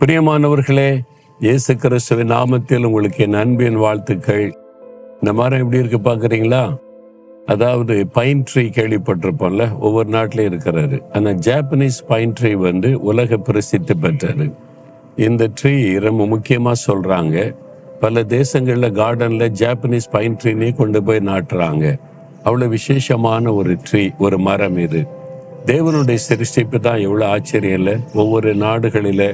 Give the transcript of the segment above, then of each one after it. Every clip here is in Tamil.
பிரியமானவர்களே, இயேசு கிறிஸ்துவின் நாமத்தில் உங்களுக்கு என் அன்பின் வாழ்த்துக்கள். இந்த மரம் எப்படி இருக்கு பாக்குறீங்களா? அதாவது பைன் ட்ரீ கேள்விப்பட்டிருப்போம்ல, ஒவ்வொரு நாட்டிலையும் இருக்கிறாரு. அந்த ஜாப்பனீஸ் பைன் ட்ரீ உலக பிரசித்தி பெற்றது. இந்த ட்ரீ ரொம்ப முக்கியமா சொல்றாங்க. பல தேசங்கள்ல கார்டன்ல ஜாப்பனீஸ் பைன் ட்ரீனே கொண்டு போய் நாட்டுறாங்க. அவ்வளவு விசேஷமான ஒரு ட்ரீ, ஒரு மரம் இது. தேவனுடைய சிருஷ்டிப்பு தான் எவ்வளவு ஆச்சரியம் இல்லை? ஒவ்வொரு நாடுகளில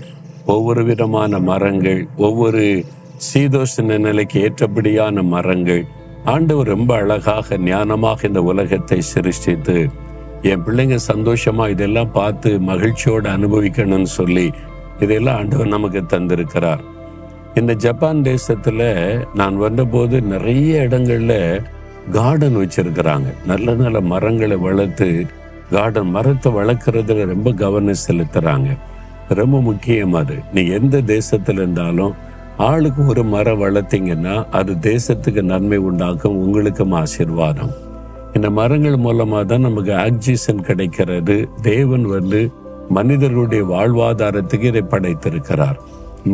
ஒவ்வொரு விதமான மரங்கள், ஒவ்வொரு சீதோஷ்ண நிலைக்கு ஏற்றபடியான மரங்கள். ஆண்டவர் ரொம்ப அழகாக ஞானமாக இந்த உலகத்தை சிருஷ்டித்து, என் பிள்ளைங்க சந்தோஷமா இதெல்லாம் பார்த்து மகிழ்ச்சியோடு அனுபவிக்கணும்னு சொல்லி இதெல்லாம் ஆண்டவர் நமக்கு தந்திருக்கிறார். இந்த ஜப்பான் தேசத்துல நான் வந்தபோது நிறைய இடங்கள்ல கார்டன் வச்சிருக்கிறாங்க. நல்ல நல்ல மரங்களை வளர்த்து கார்டன், மரத்தை வளர்க்கறதுல ரொம்ப கவனம் செலுத்துறாங்க. ரொம்ப முக்கியம் அது. நீ எந்த தேசத்துல இருந்தாலும் ஆளுக்கு ஒரு மரம் வளர்த்தீங்கன்னா அது தேசத்துக்கு நன்மை உண்டாக்கும், உங்களுக்கும் ஆசீர்வாதம். இந்த மரங்கள் மூலமா தான் நமக்கு ஆக்சிஜன் கிடைக்கிறது. தேவன் மனிதர்களுடைய வாழ்வாதாரத்துக்கு இதை படைத்திருக்கிறார்.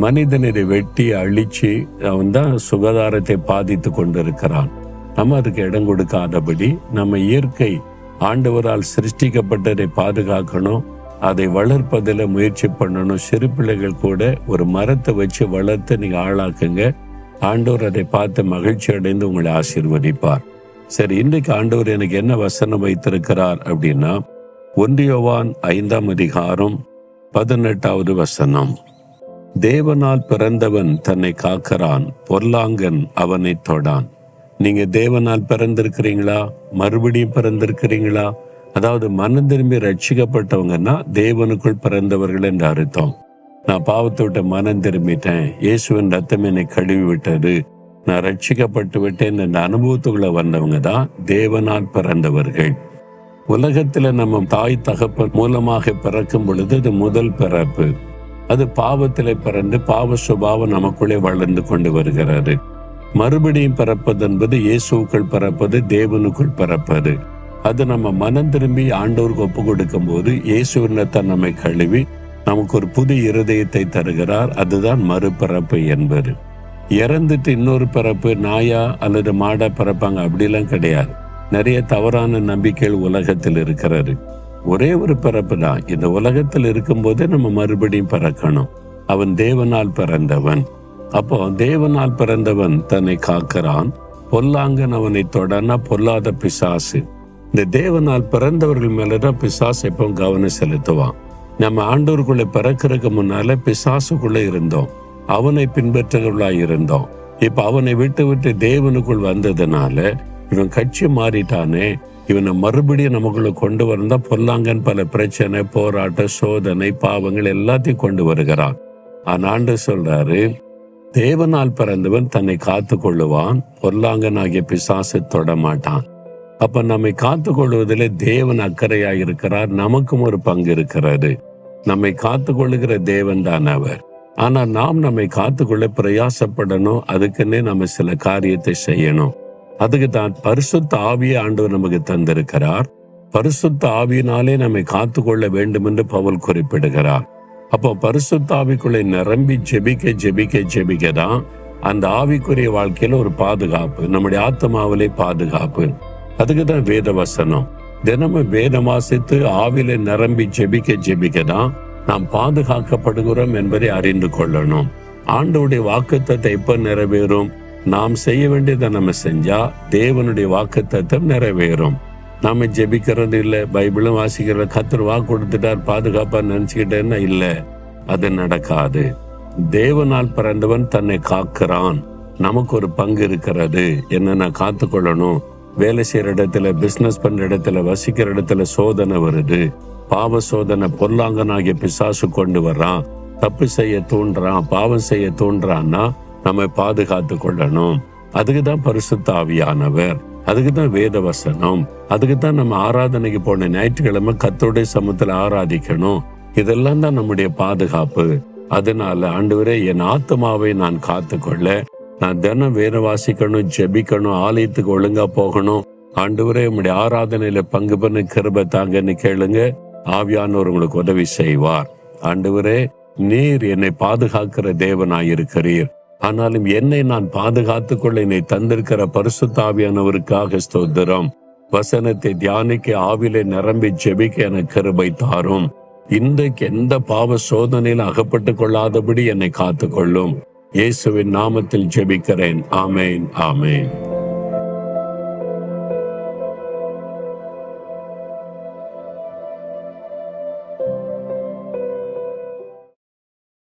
மனிதன் இதை வெட்டி அழிச்சு அவன் தான் சுகாதாரத்தை பாதித்து கொண்டிருக்கிறான். நம்ம அதுக்கு இடம் கொடுக்காதபடி நம்ம இயற்கை ஆண்டவரால் சிருஷ்டிக்கப்பட்டதை பாதுகாக்கணும், அதை வளர்ப்பதில் முயற்சி பண்ணணும். சிறு பிள்ளைகள் கூட ஒரு மரத்தை வச்சு வளர்த்து நீங்க ஆளாக்குங்க. ஆண்டவர் அதை பார்த்து மகிழ்ச்சி அடைந்து உங்களை ஆசீர்வதிப்பார். சரி, இன்றைக்கு ஆண்டவர் எனக்கு என்ன வசனம் வைத்திருக்கிறார் அப்படின்னா, 1 யோவான் 5ஆம் அதிகாரம் 18வது வசனம். தேவனால் பிறந்தவன் தன்னை காக்கிறான், பொல்லாங்கன் அவனை தொடான். நீங்க தேவனால் பிறந்திருக்கிறீங்களா? மறுபடியும் பிறந்திருக்கிறீங்களா? அதாவது மனம் திரும்பி ரட்சிக்கப்பட்டவங்கன்னா தேவனுக்குள் பிறந்தவர்கள் என்று அர்த்தம். நான் பாவத்தை விட்டு மனம் திரும்பிட்டேன், இயேசுவின் ரத்தம் என்னை கழுவி விட்டது, நான் ரட்சிக்கப்பட்டு விட்டேன் என்ற அனுபவத்துக்குள்ள வந்தவங்க தான் தேவனால் பிறந்தவர்கள். உலகத்துல நம்ம தாய் தகப்பன் மூலமாக பிறக்கும் பொழுது அது முதல் பிறப்பு. அது பாவத்திலே பிறந்து பாவ சுபாவம் நமக்குள்ளே வளர்ந்து கொண்டு வருகிறது. மறுபடியும் பிறப்பது என்பது இயேசுக்குள் பிறப்பது, தேவனுக்குள் பிறப்பது. அது நம்ம மனம் திரும்பி ஆண்டவருக்கு ஒப்பு கொடுக்கும் போது இயேசுவினத்தை நம்மை கழுவி நமக்கு ஒரு புது இருதயத்தை தருகிறார். அதுதான் மறுபிறப்பு என்பது. இறந்துட்டு இன்னொரு பிறப்பு, நாயா அல்லது மாடா பிறப்பாங்க அப்படிலாம் கிடையாது. நிறைய தவறான நம்பிக்கைகள் உலகத்தில் இருக்கிறது. ஒரே ஒரு பிறப்பு தான். இந்த உலகத்தில் இருக்கும் போதே நம்ம மறுபடியும் பிறக்கணும். அவன் தேவனால் பிறந்தவன். அப்போ தேவனால் பிறந்தவன் தன்னை காக்கிறான், பொல்லாங்கன் அவனை தொடனா பொல்லாத பிசாசு. இந்த தேவனால் பிறந்தவர்கள் மேலதான் பிசாசு எப்பவும் கவனம் செலுத்துவான். நம்ம ஆண்டவருக்குள்ள பிறக்கிறதுக்கு முன்னால பிசாசுக்குள்ள இருந்தோம், அவனை பின்பற்றவர்களாய் இருந்தோம். இப்ப அவனை விட்டு விட்டு தேவனுக்குள் வந்ததுனால இவன் கட்சி மாறிட்டானே, இவனை மறுபடியும் நமக்குள்ள கொண்டு வந்தா பொல்லாங்கன் பல பிரச்சனை, போராட்டம், சோதனை, பாவங்கள் எல்லாத்தையும் கொண்டு வருகிறான். ஆண்டு சொல்றாரு, தேவனால் பிறந்தவன் தன்னை காத்து கொள்ளுவான், பொல்லாங்கன் ஆகிய பிசாசு தொட மாட்டான். அப்ப நம்மை காத்து கொள்வதிலே தேவன் அக்கறையாய் இருக்கிறார். நமக்கும் ஒரு பங்கு இருக்கிறது. நம்மை காத்து கொள்ளுகிற தேவன் தான் அவர். ஆனா நாம் நம்மை காத்துக்கொள்ள பிரயாசப்படணும். அதுக்குன்னே நம்ம சில காரியத்தை செய்யணும். அதுக்கு தான் பரிசுத்த ஆவியை ஆண்டவர் நமக்கு தந்திருக்கிறார். பரிசுத்த ஆவியினாலே நம்மை காத்துக்கொள்ள வேண்டும் என்று பவுல் குறிப்பிடுகிறார். அப்போ பரிசுத்த ஆவிக்குள்ளே நிரம்பி ஜெபிக்க தான் அந்த ஆவிக்குரிய வாழ்க்கையில ஒரு பாதுகாப்பு, நம்முடைய ஆத்மாவிலே பாதுகாப்பு. அதுக்கு தான் வேத வசனம். தினமும் வேதம் வாசித்து ஆவில நிரம்பி ஜெபிக்க தான் நாம் பாதுகாக்கப்படுகிறோம் என்பதை அறிந்து கொள்ளணும். ஆண்டவருடைய வாக்குத்தத்தம் எப்ப நிறைவேறும்? நாம் செய்ய வேண்டியதை நம்ம செஞ்சா தேவனுடைய வாக்குத்தத்தம் நிறைவேறும். நாம ஜெபிக்கிறது இல்லை, பைபிளும் வாசிக்கிற, கர்த்தர் வாக்கு கொடுத்துட்டார் பாதுகாப்பா நினைச்சுக்கிட்டேன்னா இல்ல, அது நடக்காது. தேவனால் பிறந்தவன் தன்னை காக்கிறான். நமக்கு ஒரு பங்கு இருக்கிறது. என்னன்னா காத்து கொள்ளணும். வேலை செய்யற இடத்துல, பிசினஸ் பண்ற இடத்துல, வசிக்கிற இடத்துல சோதனை வருது. பாவ சோதனை பொல்லாங்கனாகிய பிசாசு கொண்டு வர்றான். தப்பு செய்ய தூண்டுறான், பாவம் செய்ய தூண்டுறான்னா நம்ம பாதுகாத்து கொள்ளணும். அதுக்குதான் பரிசுத்த ஆவியானவர், அதுக்குதான் வேத வசனம், அதுக்குதான் நம்ம ஆராதனைக்கு போன ஞாயிற்றுக்கிழமை கர்த்தருடைய சமூகத்துல ஆராதிக்கணும். இதெல்லாம் தான் நம்முடைய பாதுகாப்பு. அதனால ஆண்டவரே, என் ஆத்மாவை நான் காத்துக்கொள்ள நான் தினம் வேற வாசிக்கணும், ஜெபிக்கணும், ஆலயத்துக்கு ஒழுங்கா போகணும். ஆண்டவரே உம்முடைய ஆராதனையில பங்கு பண்ண கிருபை தாங்கன்னு கேளுங்க. ஆவியானவர் உங்களுக்கு உதவி செய்வார். ஆண்டவரே, நீர் என்னை பாதுகாக்கிற தேவனாயிருக்கிறீர். ஆனாலும் என்னை நான் பாதுகாத்துக் கொள்ள என்னை தந்திருக்கிற பரிசுத்த ஆவியானவருக்காக ஸ்தோத்திரம். வசனத்தை தியானிக்க ஆவிலே நிரம்பி ஜெபிக்க எனக்கு கிருபை தாரும். இன்றைக்கு எந்த பாவ சோதனையில் அகப்பட்டு கொள்ளாதபடி என்னை காத்துக்கொள்ளும். இயேசுவின் நாமத்தில் ஜெபிக்கிறேன். ஆமேன், ஆமேன்.